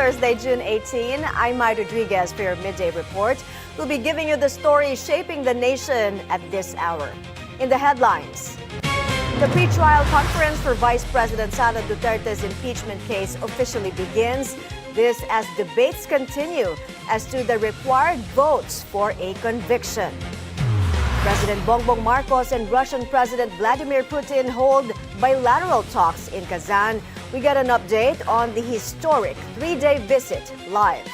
Thursday, June 18. I'm Mai Rodriguez for your Midday Report. We'll be giving you the story shaping the nation at this hour. In the headlines, the pre-trial conference for Vice President Sara Duterte's impeachment case officially begins. This as debates continue as to the required votes for a conviction. President Bongbong Marcos and Russian President Vladimir Putin hold bilateral talks in Kazan. We get an update on the historic three-day visit live.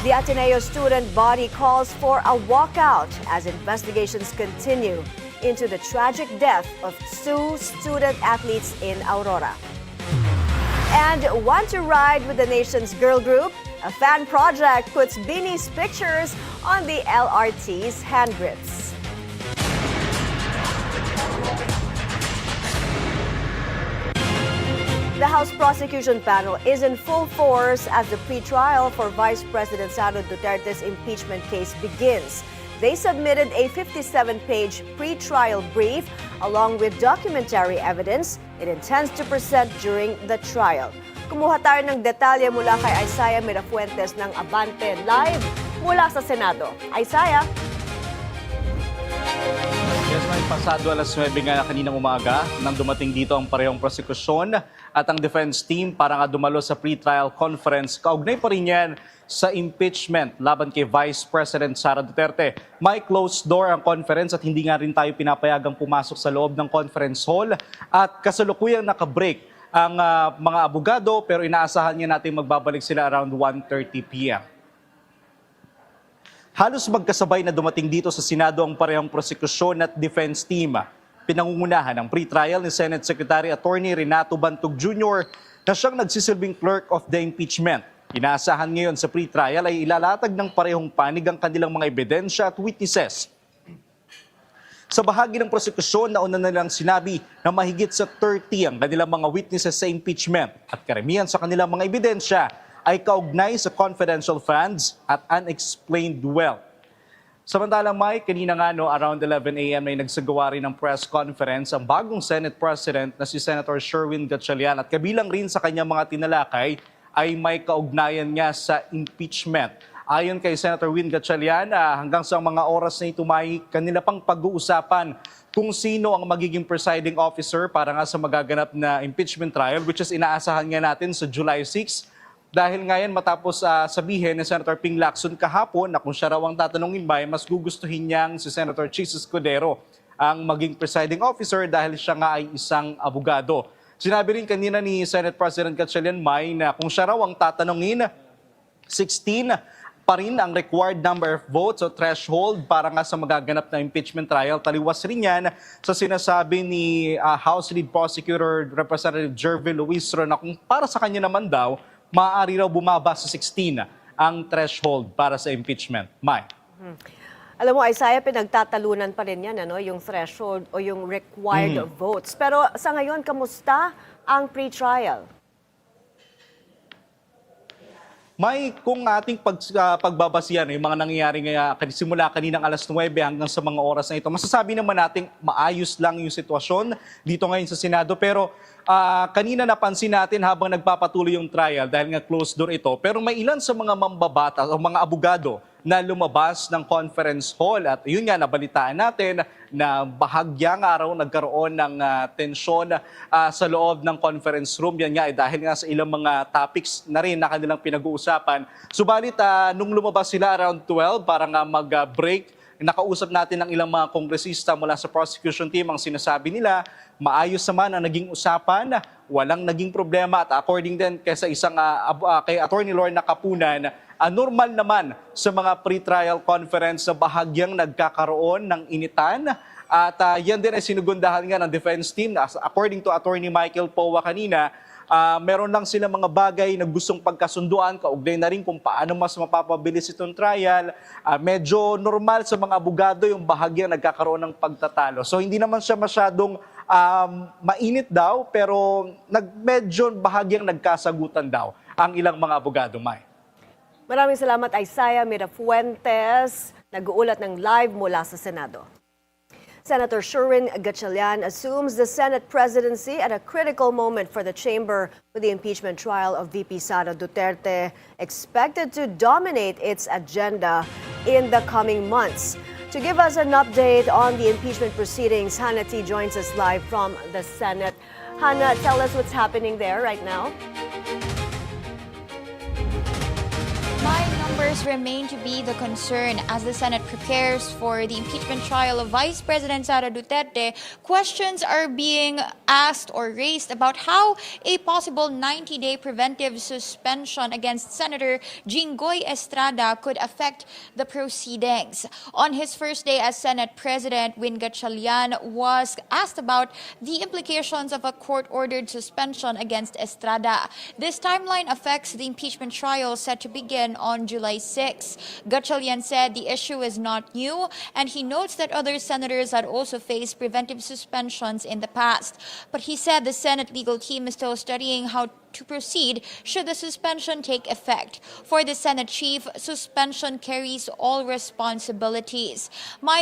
The Ateneo student body calls for a walkout as investigations continue into the tragic death of two student athletes in Aurora. And want to ride with the nation's girl group? A fan project puts BINI's pictures on the LRT's handgrips. The House Prosecution Panel is in full force as the pre-trial for Vice President Sara Duterte's impeachment case begins. They submitted a 57-page pre-trial brief along with documentary evidence it intends to present during the trial. Kumuha tayo ng detalye mula kay Isaiah Mirafuentes ng Abante Live mula sa Senado. Isaiah? Yes, may pasado alas 9 nga kaninang umaga nang dumating dito ang parehong prosekusyon at ang defense team para nga dumalo sa pre-trial conference. Kaugnay pa rin yan sa impeachment laban kay Vice President Sara Duterte. May closed door ang conference at hindi nga rin tayo pinapayagang pumasok sa loob ng conference hall at kasalukuyang nakabreak ang mga abogado pero inaasahan niya natin magbabalik sila around 1:30 p.m. Halos magkasabay na dumating dito sa Senado ang parehong prosekusyon at defense team. Pinangungunahan ng pre-trial ni Senate Secretary Attorney Renato Bantog Jr. na siyang nagsisilbing clerk of the impeachment. Inaasahan ngayon sa pre-trial ay ilalatag ng parehong panig ang kanilang mga ebidensya at witnesses. Sa bahagi ng prosekusyon, nauna na nilang sinabi na mahigit sa 30 ang kanilang mga witnesses sa impeachment at karamihan sa kanilang mga ebidensya ay kaugnay sa confidential funds at unexplained wealth. Samantalang Mike, kanina nga around 11 a.m. ay nagsagawa rin ng press conference ang bagong Senate President na si Senator Sherwin Gatchalian at kabilang rin sa kanyang mga tinalakay ay may kaugnayan niya sa impeachment. Ayon kay Senator Win Gatchalian, hanggang sa mga oras na ito may kanila pang pag-uusapan kung sino ang magiging presiding officer para nga sa magaganap na impeachment trial which is inaasahan nga natin sa July 6. Dahil ngayon matapos sabihin ni Senator Ping Lacson kahapon na kung siya raw ang tatanungin ba, mas gugustuhin niyang si Senator Chis Escudero ang maging presiding officer dahil siya nga ay isang abogado. Sinabi rin kanina ni Senate President Gatchalian Mai na kung siya raw ang tatanungin, 16 pa rin ang required number of votes o threshold para nga sa magaganap na impeachment trial. Taliwas rin yan sa sinasabi ni House Lead Prosecutor Representative Jervil Luistro na kung para sa kanya naman daw, maaari raw bumaba sa 16 ang threshold para sa impeachment. Mai. Alam mo, Isaiah, pinagtatalunan pa rin yan, yung threshold o yung required votes. Pero sa ngayon, kamusta ang pre-trial? May kung ating pagbabasihan yung mga nangyayari simula kaninang alas 9 hanggang sa mga oras na ito, masasabi naman natin maayos lang yung sitwasyon dito ngayon sa Senado. Pero kanina napansin natin habang nagpapatuloy yung trial dahil nga closed door ito, pero may ilan sa mga mambabatas o mga abogado na lumabas ng conference hall at yun nga nabalitaan natin na bahagyang araw nagkaroon ng tensyon sa loob ng conference room. Yan nga dahil nga sa ilang mga topics na rin na kanilang pinag-uusapan. Subalit nung lumabas sila around 12 para nga mag-break, nakausap natin ng ilang mga kongresista mula sa prosecution team. Ang sinasabi nila, maayos naman ang naging usapan, walang naging problema at according din kay Attorney Lorna Kapunan, normal naman sa mga pre-trial conference na bahagyang nagkakaroon ng initan at yan din ay sinugundahan nga ng defense team. According to Attorney Michael Powa kanina, meron lang sila mga bagay na gustong pagkasunduan, kaugnay na rin kung paano mas mapapabilis itong trial. Medyo normal sa mga abogado yung bahagyang nagkakaroon ng pagtatalo. So hindi naman siya masyadong mainit daw, pero medyo bahagyang nagkasagutan daw ang ilang mga abogado, Mai. Maraming salamat, Isaiah Mirafuentes, nag-uulat ng live mula sa Senado. Senator Sherwin Gatchalian assumes the Senate presidency at a critical moment for the chamber, with the impeachment trial of VP Sara Duterte expected to dominate its agenda in the coming months. To give us an update on the impeachment proceedings, Hannah T joins us live from the Senate. Hannah, tell us what's happening there right now. Numbers remain to be the concern as the Senate prepares for the impeachment trial of Vice President Sara Duterte. Questions are being asked or raised about how a possible 90-day preventive suspension against Senator Jinggoy Estrada could affect the proceedings. On his first day as Senate President, Win Gatchalian was asked about the implications of a court-ordered suspension against Estrada. This timeline affects the impeachment trial set to begin on July 6. Gatchalian said the issue is not new, and he notes that other senators had also faced preventive suspensions in the past. But he said the Senate legal team is still studying how to proceed should the suspension take effect. For the Senate chief, suspension carries all responsibilities.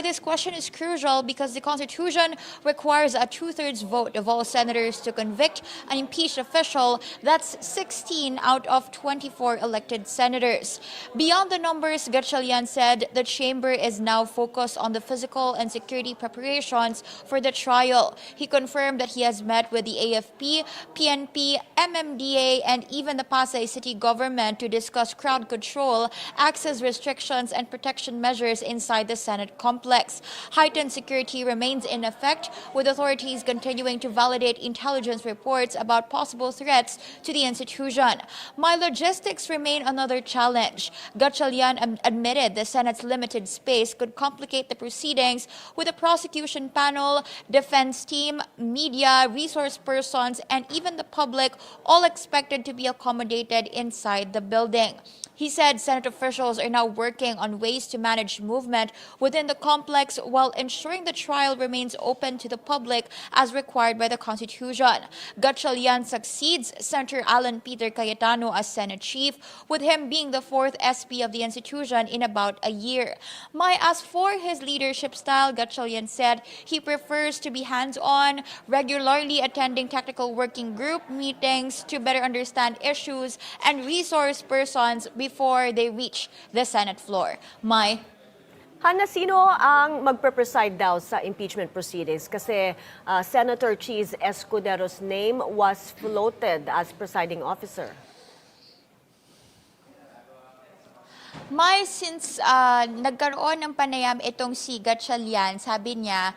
This question is crucial because the Constitution requires a two-thirds vote of all senators to convict an impeached official. That's 16 out of 24 elected senators. Beyond the numbers, Gatchalian said the chamber is now focused on the physical and security preparations for the trial. He confirmed that he has met with the AFP, PNP, MMDA, and even the Pasay City government to discuss crowd control, access restrictions, and protection measures inside the Senate complex. Heightened security remains in effect, with authorities continuing to validate intelligence reports about possible threats to the institution. Logistics remain another challenge. Gatchalian admitted the Senate's limited space could complicate the proceedings, with a prosecution panel, defense team, media, resource persons, and even the public all expected to be accommodated inside the building. He said Senate officials are now working on ways to manage movement within the complex while ensuring the trial remains open to the public as required by the Constitution. Gatchalian succeeds Senator Alan Peter Cayetano as Senate Chief, with him being the fourth SP of the institution in about a year. As for his leadership style, Gatchalian said he prefers to be hands-on, regularly attending tactical working group meetings to better understand issues and resource persons before they reach the Senate floor. Hannah, sino ang magpe-preside daw sa impeachment proceedings? Kasi Senator Cheese Escudero's name was floated as presiding officer. Since nagkaroon ng panayam itong si Gatchalian, sabi niya,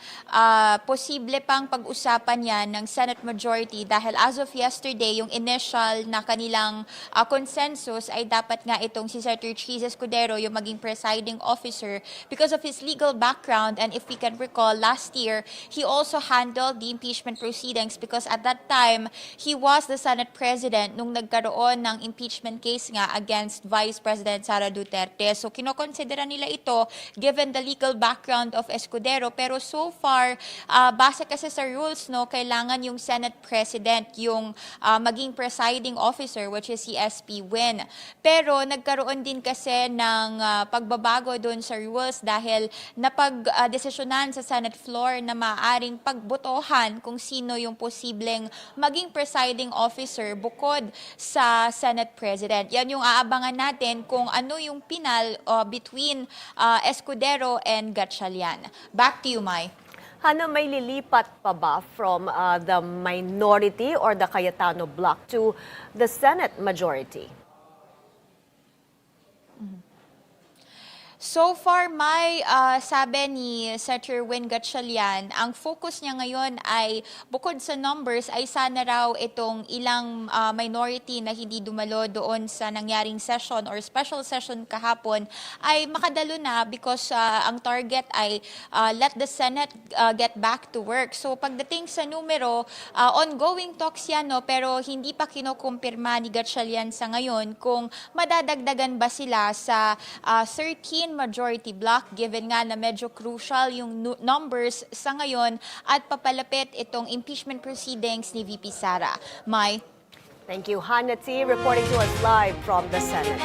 posible pang pag-usapan yan ng Senate majority dahil as of yesterday, yung initial na kanilang consensus ay dapat nga itong si Senator Cheese Escudero yung maging presiding officer because of his legal background. And if we can recall, last year, he also handled the impeachment proceedings because at that time, he was the Senate President nung nagkaroon ng impeachment case nga against Vice President Sara Duterte. So kinokonsidera nila ito given the legal background of Escudero, pero so far base kasi sa rules kailangan yung Senate President yung maging presiding officer, which is si SP Win. Pero nagkaroon din kasi ng pagbabago doon sa rules dahil napag-desisyonan sa Senate floor na maaaring pagbotohan kung sino yung posibleng maging presiding officer bukod sa Senate President. Yan yung aabangan natin kung ano yung final between Escudero and Gatchalian. Back to you, Mai. Hannah, may lilipat pa ba from the minority or the Cayetano bloc to the Senate majority? So far, sabi ni Senator Win Gatchalian, ang focus niya ngayon ay bukod sa numbers ay sana raw itong ilang minority na hindi dumalo doon sa nangyaring session or special session kahapon ay makadalo na because ang target ay let the Senate get back to work. So pagdating sa numero, ongoing talks yan, pero hindi pa kinukumpirma ni Gatchalian sa ngayon kung madadagdagan ba sila sa 13 majority block given nga na medyo crucial yung numbers sa ngayon at papalapit itong impeachment proceedings ni VP Sara. Mai. Thank you, Hannah T, reporting to us live from the Senate.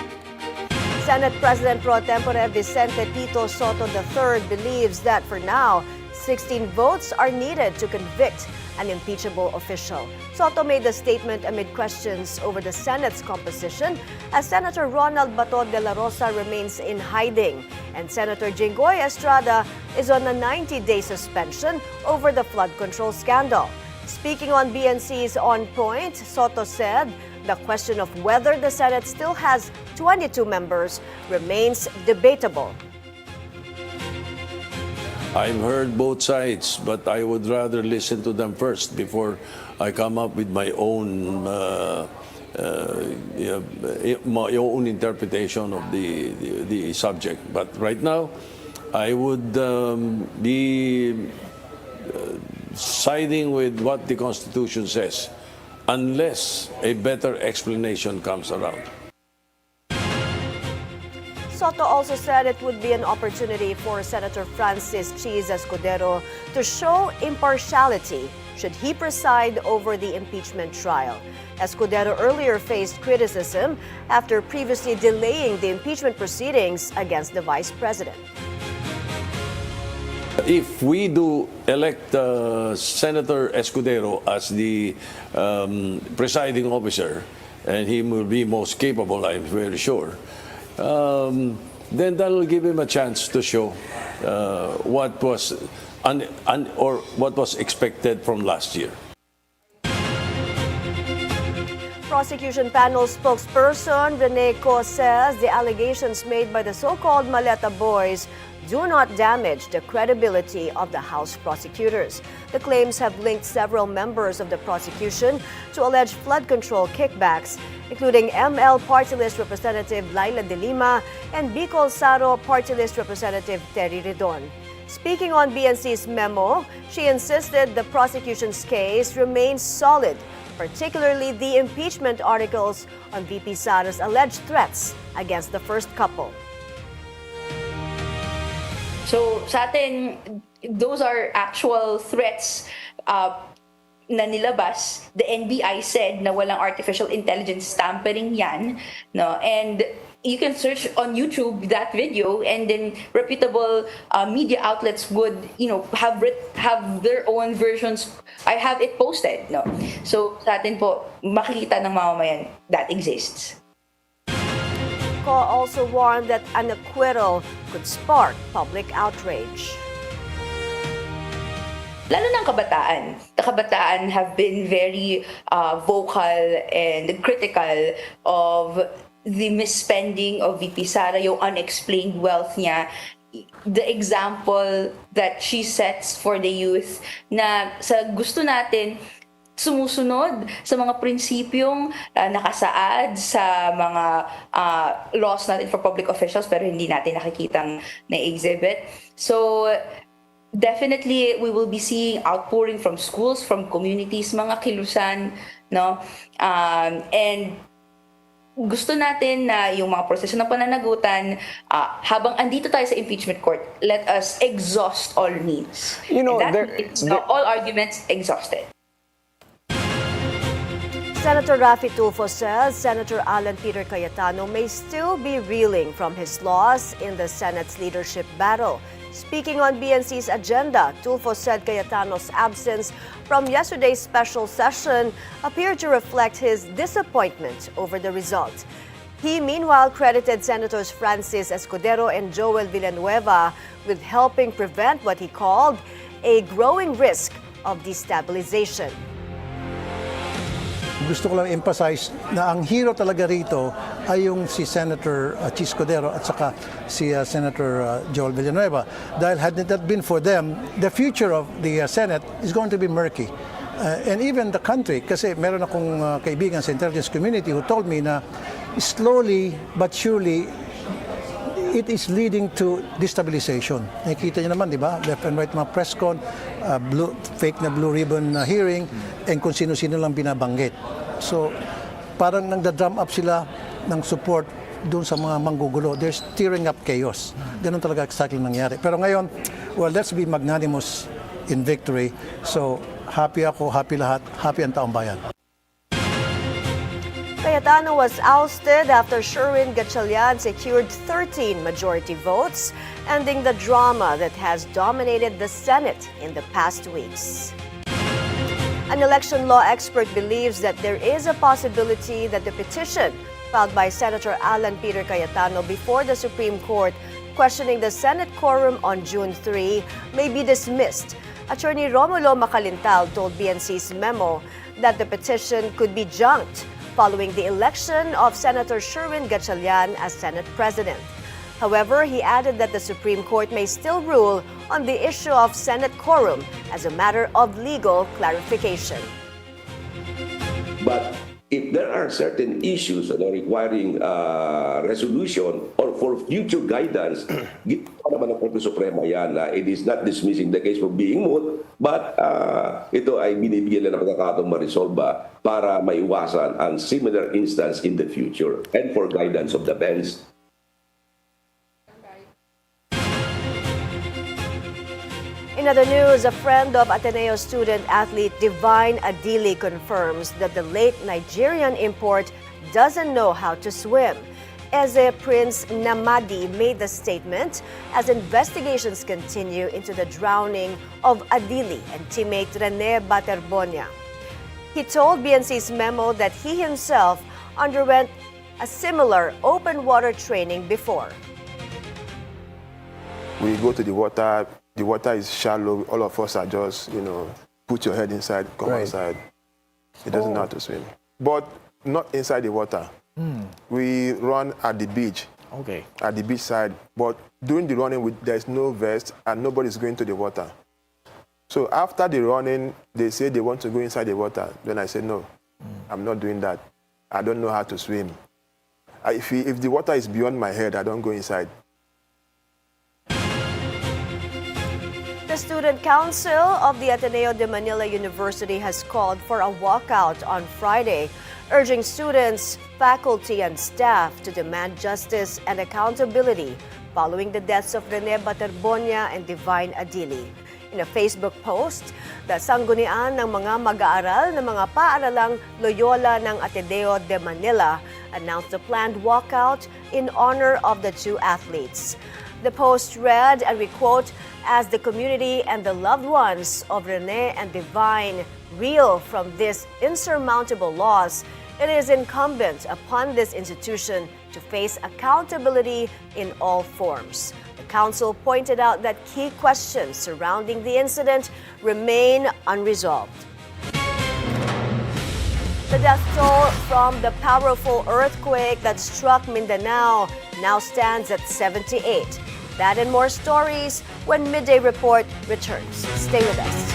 Senate President Pro Tempore Vicente Tito Soto III believes that for now, 16 votes are needed to convict an impeachable official. Soto made the statement amid questions over the Senate's composition as Senator Ronald Bato de la Rosa remains in hiding and Senator Jinggoy Estrada is on a 90-day suspension over the flood control scandal. Speaking on BNC's On Point, Soto said the question of whether the Senate still has 22 members remains debatable. I've heard both sides, but I would rather listen to them first before I come up with my own interpretation of the subject. But right now, I would be siding with what the Constitution says, unless a better explanation comes around. Soto also said it would be an opportunity for Senator Francis Cheese Escudero to show impartiality should he preside over the impeachment trial. Escudero earlier faced criticism after previously delaying the impeachment proceedings against the vice president. If we do elect Senator Escudero as the presiding officer, and he will be most capable, I'm very sure, then that will give him a chance to show what was what was expected from last year. Prosecution panel spokesperson Rene Co says the allegations made by the so-called Maleta boys do not damage the credibility of the House prosecutors. The claims have linked several members of the prosecution to alleged flood control kickbacks, including ML Party List Representative Laila de Lima and Bicol Saro Party List Representative Terry Redon. Speaking on BNC's memo, she insisted the prosecution's case remains solid, particularly the impeachment articles on VP Sara's alleged threats against the first couple. So sa atin, those are actual threats na nilabas. The NBI said na walang artificial intelligence tampering yan, no? And you can search on YouTube that video, and then reputable media outlets would, have their own versions. I have it posted, no? So sa atin po, makikita ng mamamayan that exists. Co also warned that an acquittal could spark public outrage. Lalo ng kabataan. The kabataan have been very vocal and critical of the misspending of VP Sara, yung unexplained wealth niya. The example that she sets for the youth na sa gusto natin sumusunod sa mga prinsipyong nakasaad sa mga laws natin for public officials pero hindi natin nakikitang na-exhibit. So definitely we will be seeing outpouring from schools, from communities, mga kilusan, no? And gusto natin na yung mga proseso ng pananagutan, habang andito tayo sa impeachment court, let us exhaust all means. All arguments exhausted. Senator Raffy Tulfo says Senator Alan Peter Cayetano may still be reeling from his loss in the Senate's leadership battle. Speaking on BNC's agenda, Tulfo said Cayetano's absence from yesterday's special session appeared to reflect his disappointment over the result. He meanwhile credited Senators Francis Escudero and Joel Villanueva with helping prevent what he called a growing risk of destabilization. Gusto ko lang emphasize na ang hero talaga rito ay yung si Senator Escudero at saka si Senator Joel Villanueva. Dahil had it not been for them, the future of the Senate is going to be murky. And even the country, kasi meron akong kaibigan sa intelligence community who told me na slowly but surely it is leading to destabilization. Nakikita niyo naman, di ba? Left and right mga press con, fake na blue ribbon hearing, and kung sino-sino lang binabanggit. So, parang nagda-drum up sila ng support doon sa mga manggugulo. They're stirring up chaos. Ganun talaga exactly nangyari. Pero ngayon, well, let's be magnanimous in victory. So, happy ako, happy lahat, happy ang taong bayan. Cayetano was ousted after Sherwin Gatchalian secured 13 majority votes, ending the drama that has dominated the Senate in the past weeks. An election law expert believes that there is a possibility that the petition filed by Senator Alan Peter Cayetano before the Supreme Court questioning the Senate quorum on June 3 may be dismissed. Attorney Romulo Macalintal told BNC's memo that the petition could be junked following the election of Senator Sherwin Gatchalian as Senate President. However, he added that the Supreme Court may still rule on the issue of Senate quorum as a matter of legal clarification. But if there are certain issues that are requiring resolution or for future guidance, ginawa naman ng Korte Suprema yan. It is not dismissing the case for being moot, but ito ay binibigyan lang ng pagkakataong ma-resolve para maiwasan ang similar instance in the future and for guidance of the bench. In other news, a friend of Ateneo student athlete Divine Adili confirms that the late Nigerian import doesn't know how to swim. Eze Prince Namadi made the statement as investigations continue into the drowning of Adili and teammate Rene Baterbonia. He told BNC's memo that he himself underwent a similar open water training before. We go to the water is shallow, all of us are just, put your head inside, come outside. He doesn't know how to swim. But not inside the water. We run at the beach. Okay. At the beach side. But during the running, there's no vest and nobody's going to the water. So after the running, they say they want to go inside the water. Then I said, no, I'm not doing that. I don't know how to swim. If the water is beyond my head, I don't go inside. The Student Council of the Ateneo de Manila University has called for a walkout on Friday, urging students, faculty, and staff to demand justice and accountability following the deaths of Rene Baterbonia and Divine Adili. In a Facebook post, the sanggunian ng mga mag-aaral ng mga paaralang Loyola ng Ateneo de Manila announced a planned walkout in honor of the two athletes. The post read, and we quote, "As the community and the loved ones of Rene and Divine reel from this insurmountable loss, it is incumbent upon this institution to face accountability in all forms." The council pointed out that key questions surrounding the incident remain unresolved. The death toll from the powerful earthquake that struck Mindanao now stands at 78. That and more stories when Midday Report returns. Stay with us.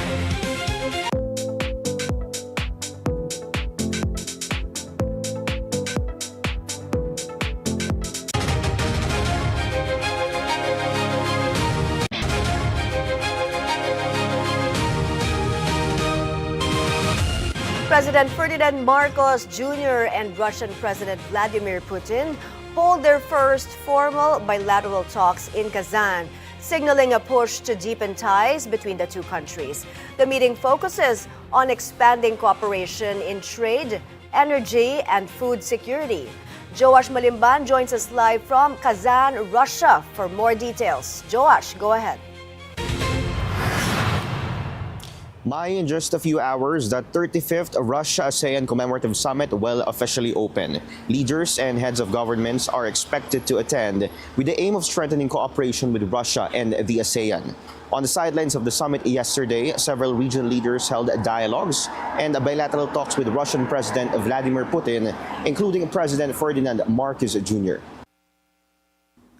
President Ferdinand Marcos Jr. and Russian President Vladimir Putin hold their first formal bilateral talks in Kazan, signaling a push to deepen ties between the two countries. The meeting focuses on expanding cooperation in trade, energy, and food security. Joash Malimban joins us live from Kazan, Russia for more details. Joash, go ahead. Mai, in just a few hours, the 35th Russia-ASEAN Commemorative Summit will officially open. Leaders and heads of governments are expected to attend with the aim of strengthening cooperation with Russia and the ASEAN. On the sidelines of the summit yesterday, several regional leaders held dialogues and bilateral talks with Russian President Vladimir Putin, including President Ferdinand Marcos Jr.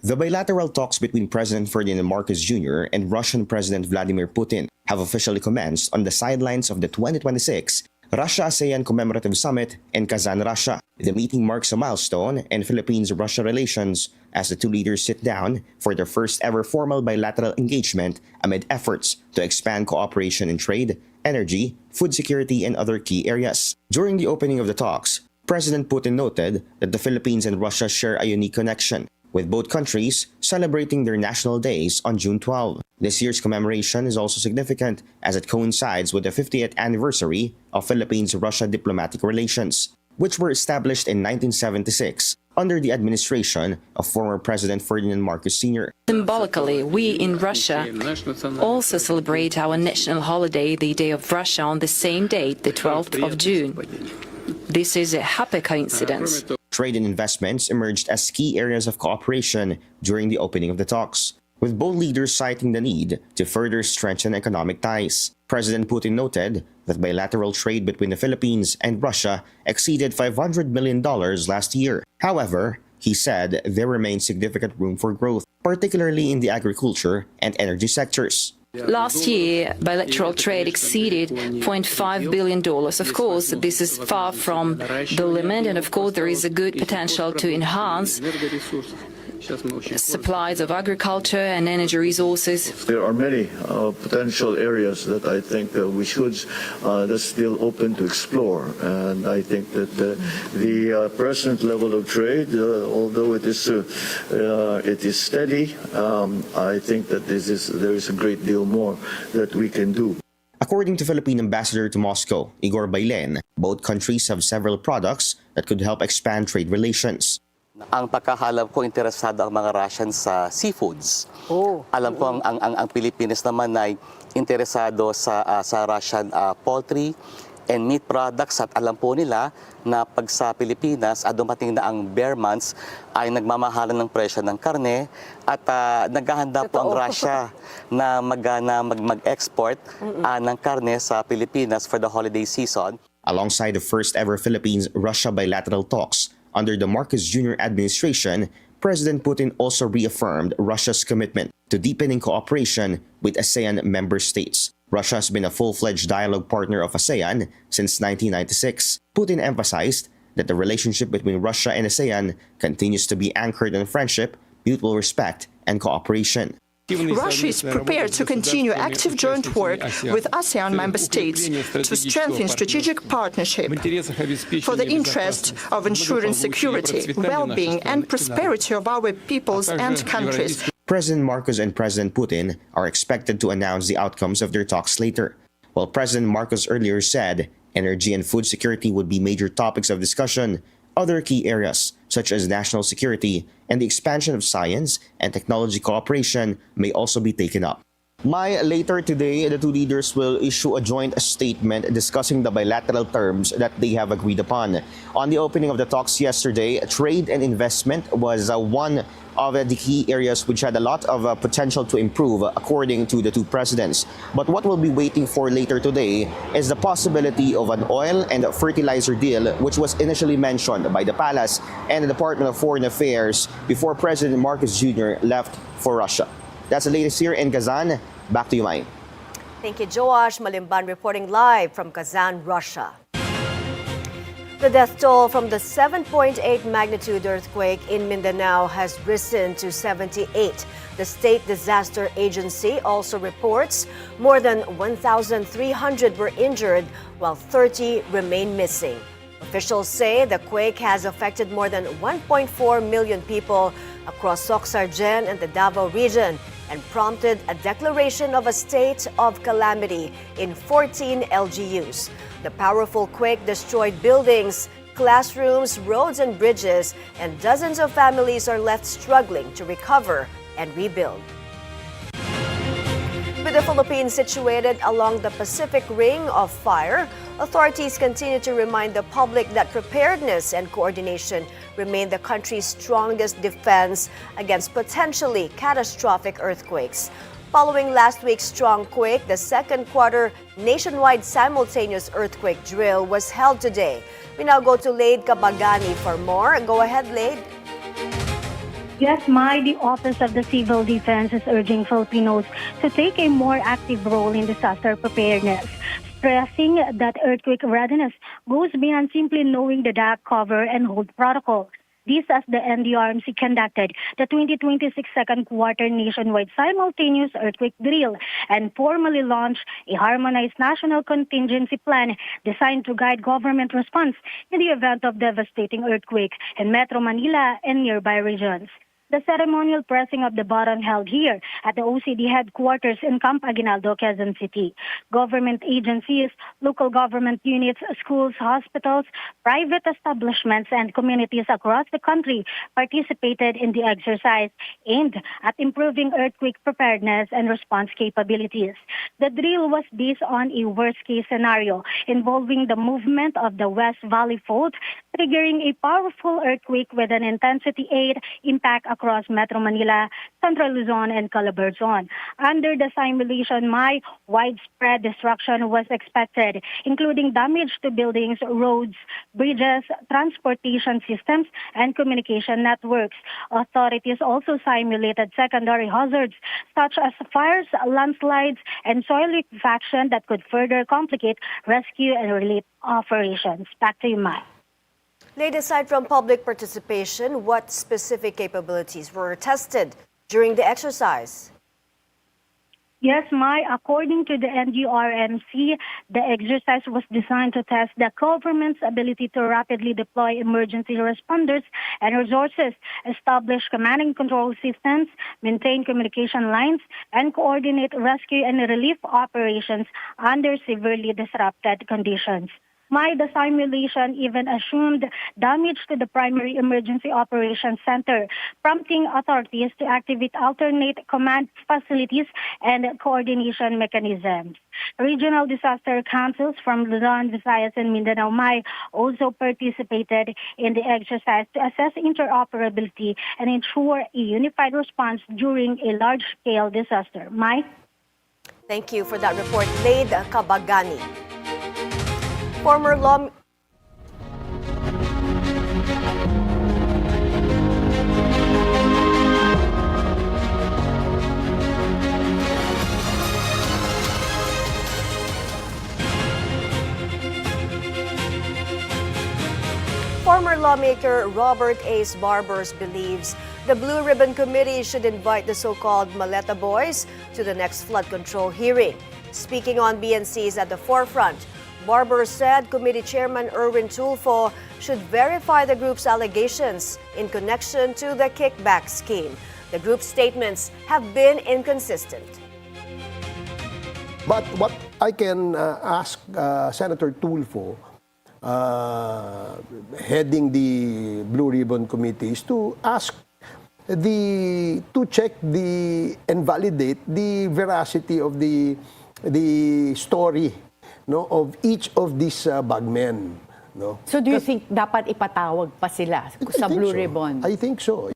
The bilateral talks between President Ferdinand Marcos Jr. and Russian President Vladimir Putin have officially commenced on the sidelines of the 2026 Russia-ASEAN Commemorative Summit in Kazan, Russia. The meeting marks a milestone in Philippines-Russia relations as the two leaders sit down for their first ever formal bilateral engagement amid efforts to expand cooperation in trade, energy, food security, and other key areas. During the opening of the talks, President Putin noted that the Philippines and Russia share a unique connection, with both countries celebrating their national days on June 12. This year's commemoration is also significant as it coincides with the 50th anniversary of Philippines-Russia diplomatic relations. which were established in 1976 under the administration of former President Ferdinand Marcos Sr. Symbolically, we in Russia also celebrate our national holiday, the Day of Russia, on the same date, the 12th of June. This is a happy coincidence. Trade and investments emerged as key areas of cooperation during the opening of the talks, with both leaders citing the need to further strengthen economic ties. President Putin noted that bilateral trade between the Philippines and Russia exceeded $500 million last year. However, he said there remains significant room for growth, particularly in the agriculture and energy sectors. Last year, bilateral trade exceeded $0.5 billion. Of course, this is far from the limit, and of course, there is a good potential to enhance supplies of agriculture and energy resources. There are many potential areas that I think we should, that's still open to explore. And I think that the present level of trade, although it is steady, I think that there is a great deal more that we can do. According to Philippine Ambassador to Moscow, Igor Bailen, both countries have several products that could help expand trade relations. Ang pagkakalam ko, interesado ang mga Russians sa seafoods. Alam ko ang Pilipinas naman ay interesado sa Russian poultry and meat products, at alam po nila na pag sa Pilipinas dumating na ang bear months ay nagmamahalan ng presyo ng karne, at naghahanda po ang Russia na mag-export ng karne sa Pilipinas for the holiday season. Alongside the first ever Philippines-Russia bilateral talks under the Marcos Jr. administration, President Putin also reaffirmed Russia's commitment to deepening cooperation with ASEAN member states. Russia has been a full-fledged dialogue partner of ASEAN since 1996. Putin emphasized that the relationship between Russia and ASEAN continues to be anchored in friendship, mutual respect, and cooperation. Russia is prepared to continue active joint work with ASEAN member states to strengthen strategic partnership for the interest of ensuring security, well-being, and prosperity of our peoples and countries. President Marcos and President Putin are expected to announce the outcomes of their talks later. While President Marcos earlier said energy and food security would be major topics of discussion, other key areas, such as national security and the expansion of science and technology cooperation, may also be taken up. Later today, the two leaders will issue a joint statement discussing the bilateral terms that they have agreed upon. On the opening of the talks yesterday, trade and investment was one of the key areas which had a lot of potential to improve, according to the two presidents. But what we'll be waiting for later today is the possibility of an oil and fertilizer deal, which was initially mentioned by the Palace and the Department of Foreign Affairs before President Marcos Jr. left for Russia. That's the latest here in Kazan. Back to you, Mai. Thank you, Joash Malimban, reporting live from Kazan, Russia. The death toll from the 7.8 magnitude earthquake in Mindanao has risen to 78. The State Disaster Agency also reports more than 1,300 were injured, while 30 remain missing. Officials say the quake has affected more than 1.4 million people across Soc-Sargen and the Davao region, and prompted a declaration of a state of calamity in 14 LGUs. The powerful quake destroyed buildings, classrooms, roads, and bridges, and dozens of families are left struggling to recover and rebuild. With the Philippines situated along the Pacific Ring of Fire, authorities continue to remind the public that preparedness and coordination remain the country's strongest defense against potentially catastrophic earthquakes. Following last week's strong quake, the second quarter nationwide simultaneous earthquake drill was held today. We now go to Lade Kabagani for more. Go ahead, Lade. Yes, Mai, the Office of the Civil Defense is urging Filipinos to take a more active role in disaster preparedness, stressing that earthquake readiness goes beyond simply knowing the DAC cover and hold protocol. This as the NDRMC conducted the 2026 second quarter nationwide simultaneous earthquake drill and formally launched a harmonized national contingency plan designed to guide government response in the event of devastating earthquake in Metro Manila and nearby regions. The ceremonial pressing of the button held here at the OCD headquarters in Camp Aguinaldo, Quezon City. Government agencies, local government units, schools, hospitals, private establishments, and communities across the country participated in the exercise aimed at improving earthquake preparedness and response capabilities. The drill was based on a worst-case scenario involving the movement of the West Valley Fault, triggering a powerful earthquake with an intensity 8 impact across Metro Manila, Central Luzon, and Calabar Zone. Under the simulation, widespread destruction was expected, including damage to buildings, roads, bridges, transportation systems, and communication networks. Authorities also simulated secondary hazards such as fires, landslides, and soil liquefaction that could further complicate rescue and relief operations. Back to you, Mai. Late, aside from public participation, what specific capabilities were tested during the exercise? Yes, Mai, according to the NGRMC, the exercise was designed to test the government's ability to rapidly deploy emergency responders and resources, establish command and control systems, maintain communication lines, and coordinate rescue and relief operations under severely disrupted conditions. The simulation even assumed damage to the primary emergency operations center, prompting authorities to activate alternate command facilities and coordination mechanisms. Regional disaster councils from Luzon, Visayas, and Mindanao, also participated in the exercise to assess interoperability and ensure a unified response during a large-scale disaster. Thank you for that report, Lade Kabagani. Former law... Former lawmaker Robert Ace Barbers believes the Blue Ribbon Committee should invite the so-called Maleta Boys to the next flood control hearing. Speaking on BNC's At the Forefront, Barber said Committee Chairman Erwin Tulfo should verify the group's allegations in connection to the kickback scheme. The group's statements have been inconsistent. But what I can ask Senator Tulfo, heading the Blue Ribbon Committee, is to ask to check and validate the veracity of the story, no, of each of these bagmen. No? So do you think dapat ipatawag pa sila sa Blue Ribbon? I think so.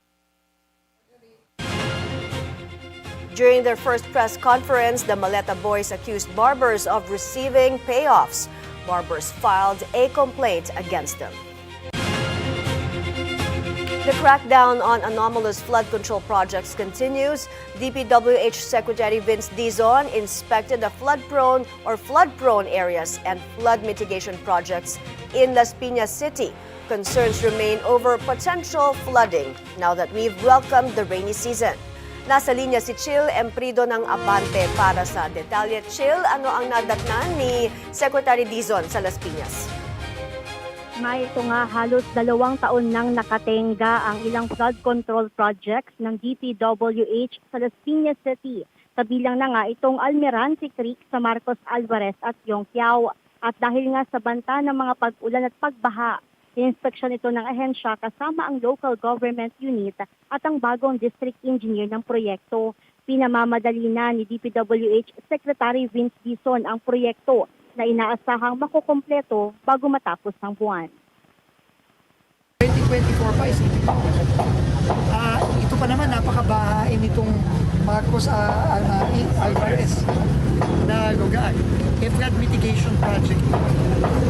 During their first press conference, the Maleta Boys accused Barbers of receiving payoffs. Barbers filed a complaint against them. The crackdown on anomalous flood control projects continues. DPWH Secretary Vince Dizon inspected the flood-prone areas and flood mitigation projects in Las Piñas City. Concerns remain over potential flooding now that we've welcomed the rainy season. Nasa linya si Chil Emprido ng Abante para sa detalye. Chil, ano ang nadatnan ni Secretary Dizon sa Las Piñas? Ito nga, halos 2 taon nang nakatenga ang ilang flood control projects ng DPWH sa Las Piñas City. Kabilang na nga itong Almirante Creek sa Marcos Alvarez at Yongqiao. At dahil nga sa banta ng mga pag-ulan at pagbaha, inspeksyon ito ng ahensya kasama ang local government unit at ang bagong district engineer ng proyekto. Pinamamadali na ni DPWH Secretary Vince Dizon ang proyekto na inaasahang makukumpleto bago matapos ng buwan. 2024 pa, isipin pa. Ito pa naman, napakabahain itong Marcos Alvarez na lugar. Flood mitigation project.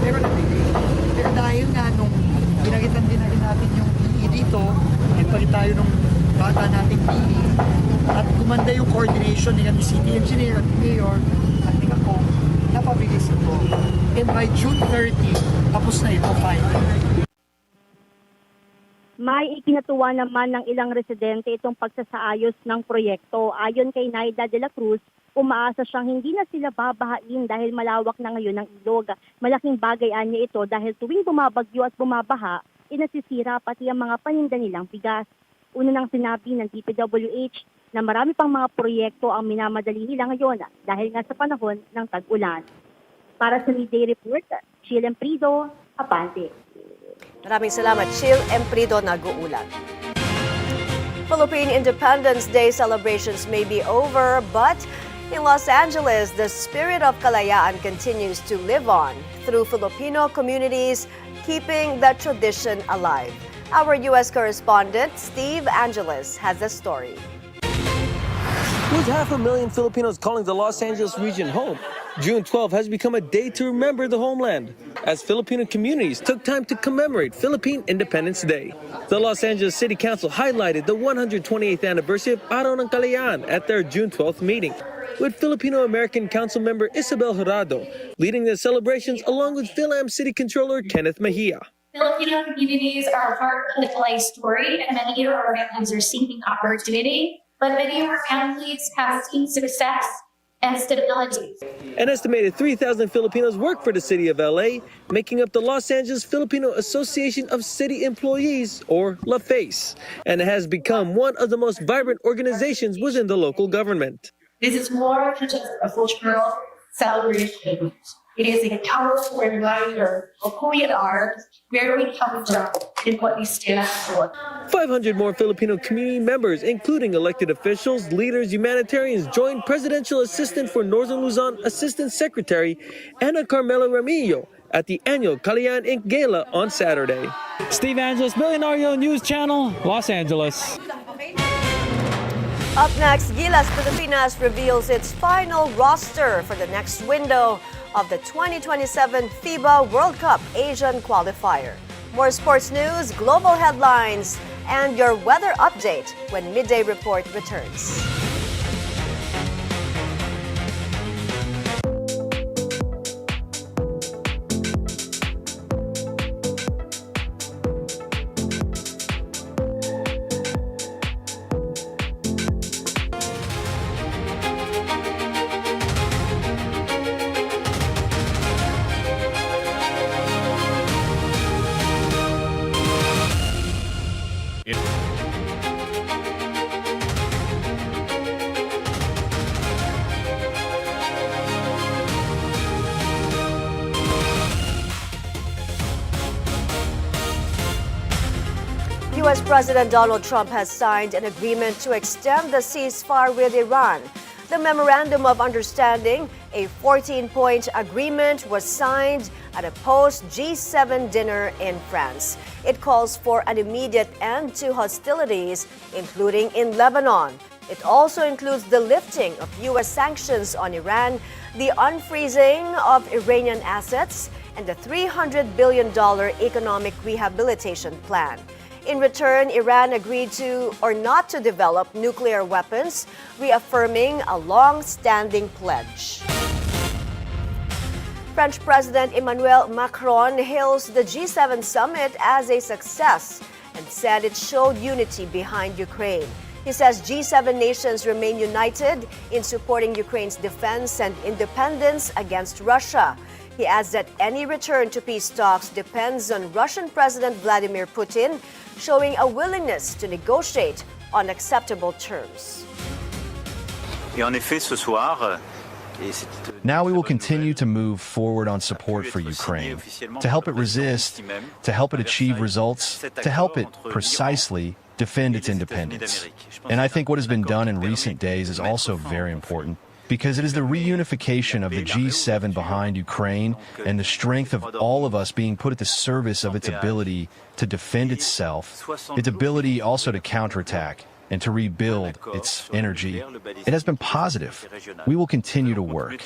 Pero dahil nga nung binagitan din natin yung PE dito, nagpalit tayo nung bata nating PE, at gumanda yung coordination ng city engineer at mayor at ng ako, napabilis ito. And by June 30, tapos na ito, finally. May ikinatuwa naman ng ilang residente itong pagsasaayos ng proyekto. Ayon kay Naida de la Cruz, umaasa siyang hindi na sila babahain dahil malawak na ngayon ang ilog. Malaking bagay niya ito dahil tuwing bumabagyo at bumabaha, inasisira pati ang mga paninda nilang bigas. Una nang sinabi ng DPWH na marami pang mga proyekto ang minamadali nila ngayon dahil nga sa panahon ng tag-ulan. Para sa Midday Report, Chil Emprido, Apante. Maraming salamat, Chil Emprido, nag-uulat. Philippine Independence Day celebrations may be over, but in Los Angeles, the spirit of kalayaan continues to live on through Filipino communities, keeping the tradition alive. Our U.S. correspondent, Steve Angeles, has the story. With 500,000 Filipinos calling the Los Angeles region home, June 12 has become a day to remember the homeland, as Filipino communities took time to commemorate Philippine Independence Day. The Los Angeles City Council highlighted the 128th anniversary of Araw ng Kalayaan at their June 12th meeting, with Filipino-American Council member Isabel Jurado leading the celebrations along with Philam City Controller Kenneth Mejia. Filipino communities are a part of the Kalay story, and many of our families are seeking opportunity, but many of our families have seen success and stability. An estimated 3,000 Filipinos work for the city of LA, making up the Los Angeles Filipino Association of City Employees, or LaFace, and it has become one of the most vibrant organizations within the local government. This is more than just a cultural celebration. It is a powerful reminder of who we are, where we come from, and what we stand for. 500 more Filipino community members, including elected officials, leaders, humanitarians, joined Presidential Assistant for Northern Luzon Assistant Secretary Ana Carmela Ramillo at the annual Kalayaan Inc. Gala on Saturday. Steve Angeles, Bilyonaryo News Channel, Los Angeles. Up next, Gilas Pilipinas reveals its final roster for the next window of the 2027 FIBA World Cup Asian Qualifier. More sports news, global headlines, and your weather update when Midday Report returns. U.S. President Donald Trump has signed an agreement to extend the ceasefire with Iran. The Memorandum of Understanding, a 14-point agreement, was signed at a post-G7 dinner in France. It calls for an immediate end to hostilities, including in Lebanon. It also includes the lifting of U.S. sanctions on Iran, the unfreezing of Iranian assets, and the $300 billion economic rehabilitation plan. In return, Iran agreed to or not to develop nuclear weapons, reaffirming a long-standing pledge. French President Emmanuel Macron hails the G7 summit as a success and said it showed unity behind Ukraine. He says G7 nations remain united in supporting Ukraine's defense and independence against Russia. He adds that any return to peace talks depends on Russian President Vladimir Putin showing a willingness to negotiate on acceptable terms. Now we will continue to move forward on support for Ukraine, to help it resist, to help it achieve results, to help it precisely defend its independence. And I think what has been done in recent days is also very important, because it is the reunification of the G7 behind Ukraine and the strength of all of us being put at the service of its ability to defend itself, its ability also to counterattack and to rebuild its energy. It has been positive. We will continue to work.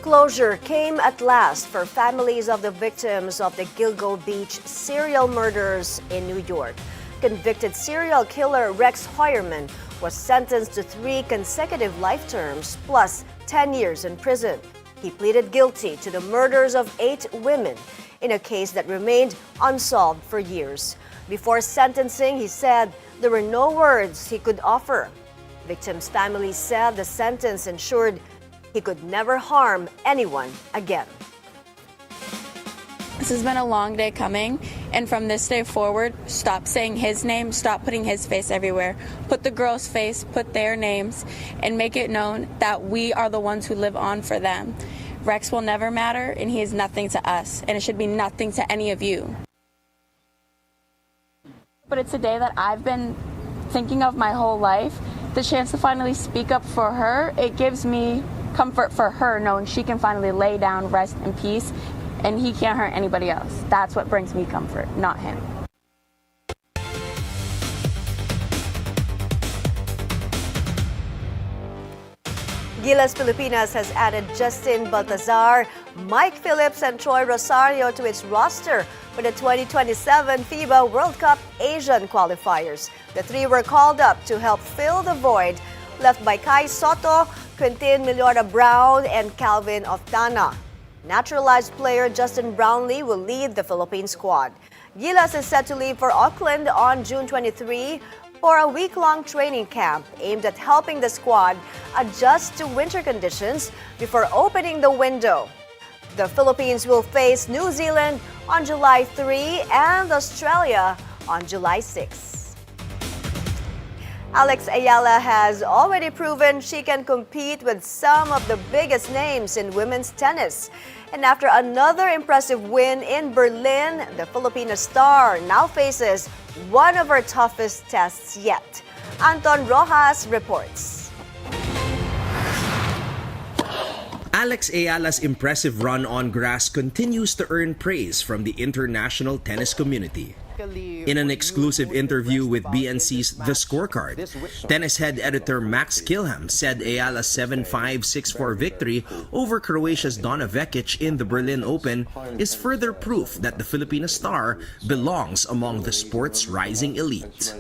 Closure came at last for families of the victims of the Gilgo Beach serial murders in New York. Convicted serial killer Rex Heuermann was sentenced to 3 consecutive life terms plus 10 years in prison. He pleaded guilty to the murders of 8 women in a case that remained unsolved for years. Before sentencing, he said there were no words he could offer. Victims' families said the sentence ensured he could never harm anyone again. This has been a long day coming, and from this day forward, stop saying his name, stop putting his face everywhere. Put the girl's face, put their names, and make it known that we are the ones who live on for them. Rex will never matter, and he is nothing to us, and it should be nothing to any of you. But it's a day that I've been thinking of my whole life. The chance to finally speak up for her, it gives me comfort for her knowing she can finally lay down, rest in peace, and he can't hurt anybody else. That's what brings me comfort, not him. Gilas Pilipinas has added Justin Baltazar, Mike Phillips, and Troy Rosario to its roster for the 2027 FIBA World Cup Asian qualifiers. The three were called up to help fill the void left by Kai Soto, Quintin Millora Brown, and Calvin Oftana. Naturalized player Justin Brownlee will lead the Philippine squad. Gilas is set to leave for Auckland on June 23 for a week-long training camp aimed at helping the squad adjust to winter conditions before opening the window. The Philippines will face New Zealand on July 3 and Australia on July 6. Alex Eala has already proven she can compete with some of the biggest names in women's tennis. And after another impressive win in Berlin, the Filipina star now faces one of her toughest tests yet. Anton Rojas reports. Alex Eala's impressive run on grass continues to earn praise from the international tennis community. In an exclusive interview with BNC's The Scorecard, tennis head editor Max Kilham said Eala's 7-5, 6-4 victory over Croatia's Donna Vekic in the Berlin Open is further proof that the Filipina star belongs among the sport's rising elite.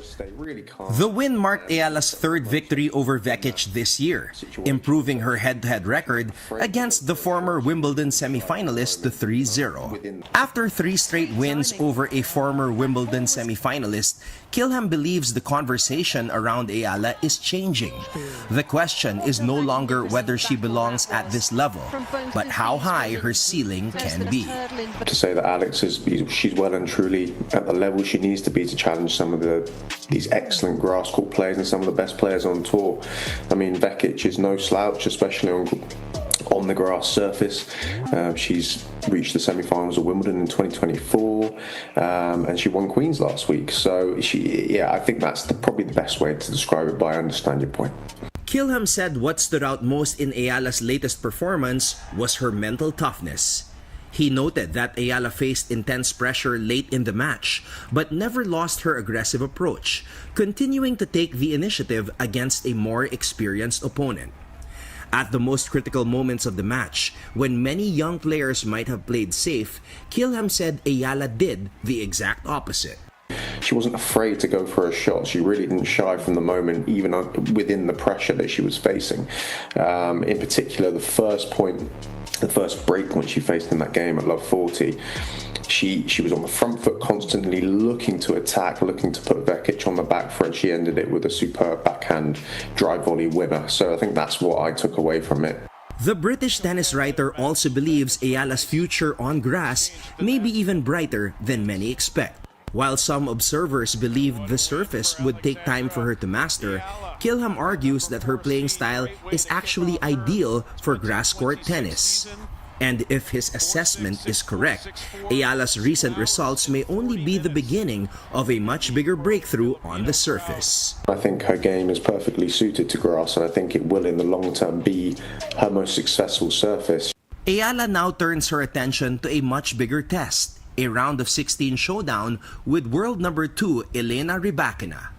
The win marked Eala's third victory over Vekic this year, improving her head-to-head record against the former Wimbledon semifinalist to 3-0. After 3 straight wins over a former Wimbledon semifinalist, Kilham believes the conversation around Eala is changing. The question is no longer whether she belongs at this level, but how high her ceiling can be. To say that Alex she's well and truly at the level she needs to be to challenge some of these excellent grass court players and some of the best players on tour. I mean, Vekic is no slouch, especially on the grass surface. She's reached the semi-finals of Wimbledon in 2024, and she won Queens last week. So I think that's probably the best way to describe it, but I understand your point. Kilham said what stood out most in Eala's latest performance was her mental toughness. He noted that Eala faced intense pressure late in the match, but never lost her aggressive approach, continuing to take the initiative against a more experienced opponent. At the most critical moments of the match, when many young players might have played safe, Kilham said Eala did the exact opposite. She wasn't afraid to go for a shot. She really didn't shy from the moment, even within the pressure that she was facing. In particular, the first break point she faced in that game at Love 40, she was on the front foot constantly, looking to attack, looking to put Vekic on the back foot. She ended it with a superb backhand drive volley winner. So I think that's what I took away from it. The British tennis writer also believes Eala's future on grass may be even brighter than many expect. While some observers believe the surface would take time for her to master, Kilham argues that her playing style is actually ideal for grass court tennis. And if his assessment is correct, Eala's recent results may only be the beginning of a much bigger breakthrough on the surface. I think her game is perfectly suited to grass, and I think it will in the long term be her most successful surface. Eala now turns her attention to a much bigger test, a round of 16 showdown with world number 2 Elena Rybakina.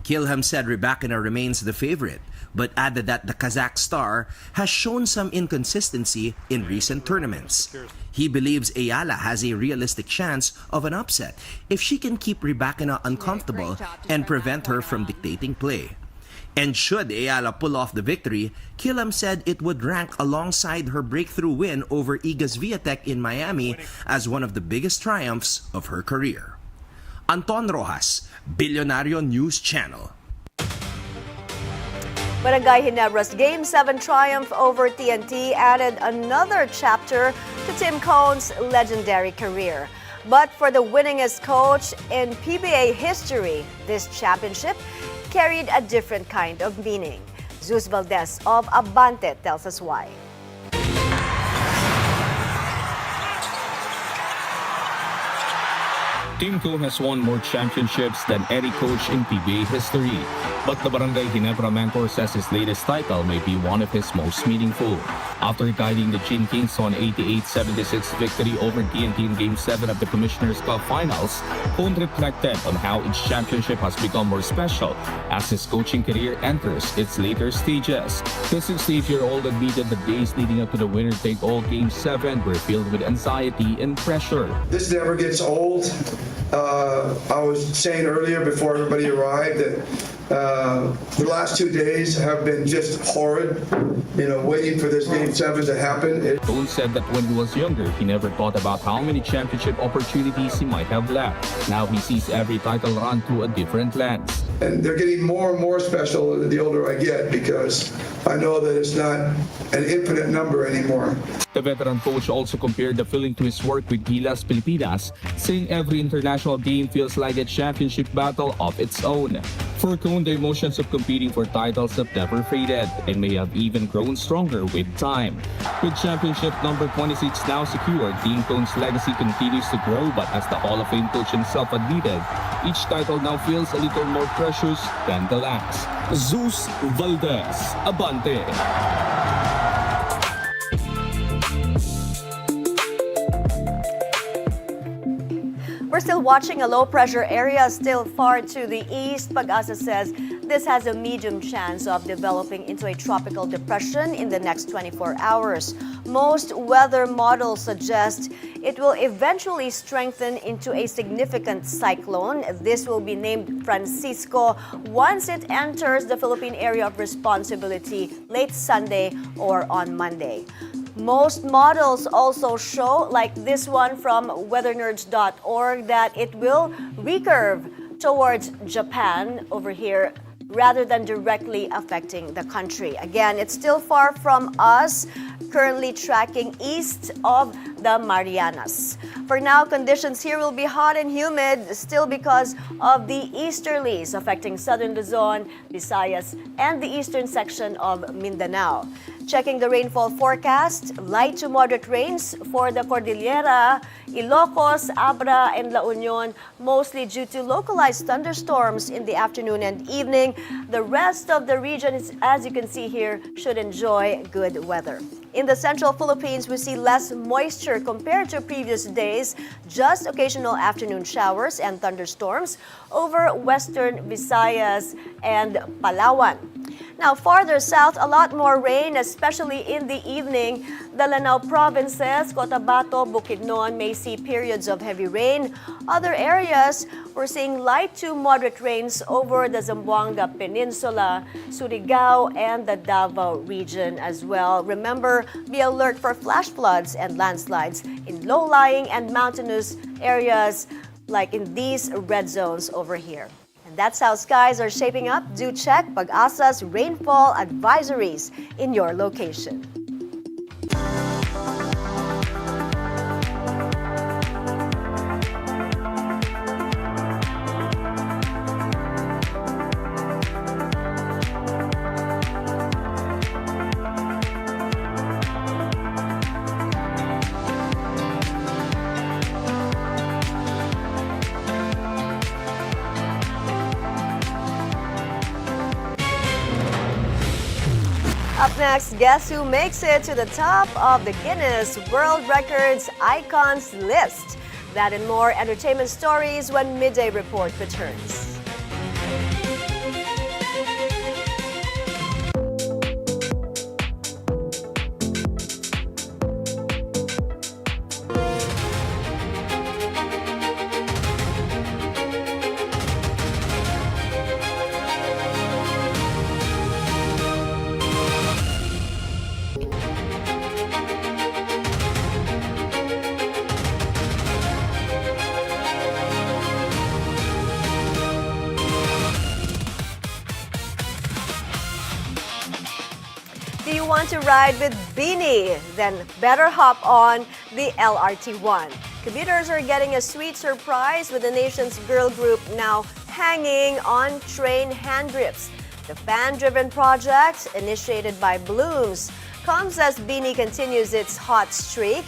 Kilham said Rybakina remains the favorite, but added that the Kazakh star has shown some inconsistency in recent tournaments. He believes Eala has a realistic chance of an upset if she can keep Rybakina uncomfortable and prevent her from dictating play. And should Eala pull off the victory, Kilham said it would rank alongside her breakthrough win over Iga Swiatek in Miami as one of the biggest triumphs of her career. Anton Rojas, Bilyonaryo News Channel. Barangay Ginebra's Game 7 triumph over TNT added another chapter to Tim Cone's legendary career. But for the winningest coach in PBA history, this championship carried a different kind of meaning. Zeus Valdez of Abante tells us why. Team Cone has won more championships than any coach in PBA history. But the Barangay Ginebra mentor says his latest title may be one of his most meaningful. After guiding the Chin Kings to an 88-76 victory over TNT in Game 7 of the Commissioner's Cup Finals, Cone reflected on how each championship has become more special as his coaching career enters its later stages. The 68-year-old admitted the days leading up to the winner-take-all Game 7 were filled with anxiety and pressure. This never gets old. I was saying earlier before everybody arrived that the last 2 days have been just horrid, waiting for this Game 7 to happen. Cone said that when he was younger, he never thought about how many championship opportunities he might have left. Now he sees every title run through a different lens. And they're getting more and more special the older I get because I know that it's not an infinite number anymore. The veteran coach also compared the feeling to his work with Eala's Pilipinas, saying every international game feels like a championship battle of its own. For Cone, the emotions of competing for titles have never faded and may have even grown stronger with time. With championship number 26 now secured, Team Cone's legacy continues to grow, but as the Hall of Fame coach himself admitted, each title now feels a little more precious than the last. Zeus Valdez, Abante. We're still watching a low-pressure area still far to the east. Pag-asa says this has a medium chance of developing into a tropical depression in the next 24 hours. Most weather models suggest it will eventually strengthen into a significant cyclone. This will be named Francisco once it enters the Philippine area of responsibility late Sunday or on Monday. Most models also show, like this one from weathernerds.org, that it will recurve towards Japan over here rather than directly affecting the country. Again, it's still far from us, currently tracking east of the Marianas. For now, conditions here will be hot and humid still because of the easterlies affecting southern Luzon, Visayas, and the eastern section of Mindanao. Checking the rainfall forecast, light to moderate rains for the Cordillera, Ilocos, Abra, and La Union, mostly due to localized thunderstorms in the afternoon and evening. The rest of the region, as you can see here, should enjoy good weather. In the central Philippines, we see less moisture compared to previous days, just occasional afternoon showers and thunderstorms over western Visayas and Palawan. Now, farther south, a lot more rain, especially in the evening. The Lanao provinces, Cotabato, Bukidnon may see periods of heavy rain. Other areas, we're seeing light to moderate rains over the Zamboanga Peninsula, Surigao, and the Davao region as well. Remember, be alert for flash floods and landslides in low-lying and mountainous areas like in these red zones over here. That's how skies are shaping up. Do check Pag-asa's rainfall advisories in your location. Up next, guess who makes it to the top of the Guinness World Records Icons list? That and more entertainment stories when Midday Report returns. want to ride with BINI? Then better hop on the LRT1. Commuters are getting a sweet surprise with the nation's girl group now hanging on train handgrips. The fan-driven project, initiated by Blooms, comes as BINI continues its hot streak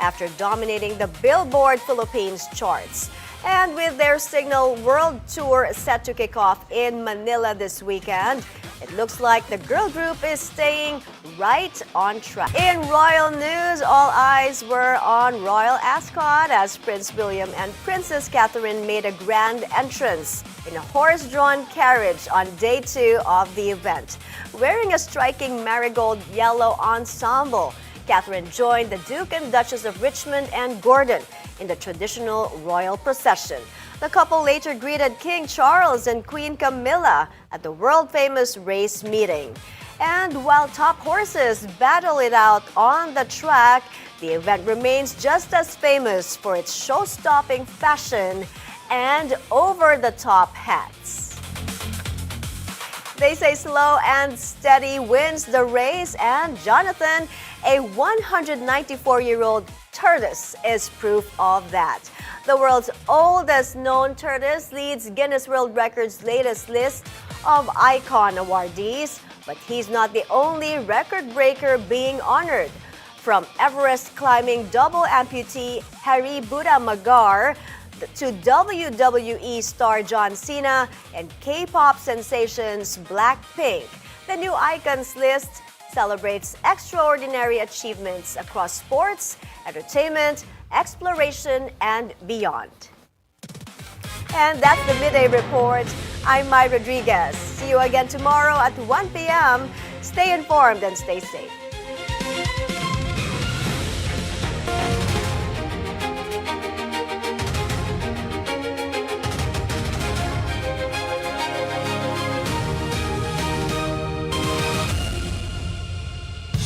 after dominating the Billboard Philippines charts. And with their Cignal World Tour set to kick off in Manila this weekend, it looks like the girl group is staying right on track. In royal news, all eyes were on Royal Ascot as Prince William and Princess Catherine made a grand entrance in a horse-drawn carriage on day 2 of the event. Wearing a striking marigold yellow ensemble, Catherine joined the Duke and Duchess of Richmond and Gordon in the traditional royal procession. The couple later greeted King Charles and Queen Camilla at the world-famous race meeting. And while top horses battle it out on the track, the event remains just as famous for its show-stopping fashion and over-the-top hats. They say slow and steady wins the race, and Jonathan, a 194-year-old tortoise, is proof of that. The world's oldest known tortoise leads Guinness World Records' latest list of icon awardees, but he's not the only record breaker being honored. From Everest climbing double amputee Harry Buddha Magar to WWE star John Cena and K-pop sensations Blackpink, the new icons list celebrates extraordinary achievements across sports, entertainment, exploration, and beyond. And that's the Midday Report. I'm Mai Rodriguez. See you again tomorrow at 1 p.m. Stay informed and stay safe.